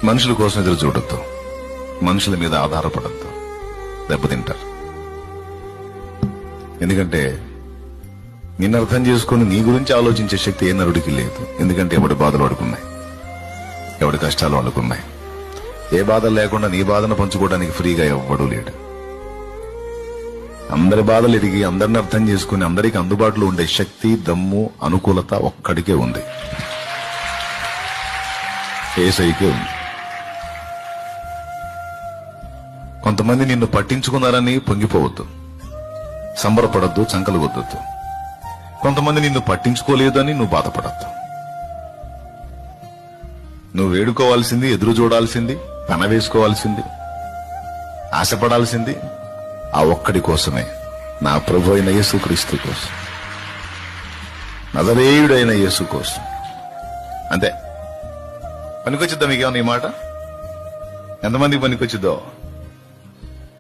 మనుషుల కోసం ఎదురు చూడొద్దు, మనుషుల మీద ఆధారపడద్దు, దెబ్బతింటారు. ఎందుకంటే నిన్ను అర్థం చేసుకుని నీ గురించి ఆలోచించే శక్తి ఏ నరుడికి లేదు. ఎందుకంటే ఎవడి బాధలు వాడుకున్నాయి, ఎవడి కష్టాలు వాళ్ళకున్నాయి. ఏ బాధలు లేకుండా నీ బాధను పంచుకోవడానికి ఫ్రీగా ఎవ్వడూ లేడు. అందరి బాధలు ఎరిగి అందరిని అర్థం చేసుకుని అందరికి అందుబాటులో ఉండే శక్తి, దమ్ము, అనుకూలత ఒక్కడికే ఉంది, యేసయ్యకే ఉంది. కొంతమంది నిన్ను పట్టించుకున్నారని పొంగిపోవద్దు, సంబరపడద్దు, చంకలు కొద్దొద్దు. కొంతమంది నిన్ను పట్టించుకోలేదని నువ్వు బాధపడద్దు. నువ్వు వేడుకోవాల్సింది, ఎదురు చూడాల్సింది, పెన వేసుకోవాల్సింది, ఆశపడాల్సింది ఆ ఒక్కడి కోసమే, నా ప్రభు అయిన యేసుక్రీస్తు కోసం, నజరేయుడైన యేసు కోసం. అంతే. పనికొచ్చిద్దా మీకేమన్నా ఈ మాట? ఎంతమందికి పనికొచ్చిద్దో?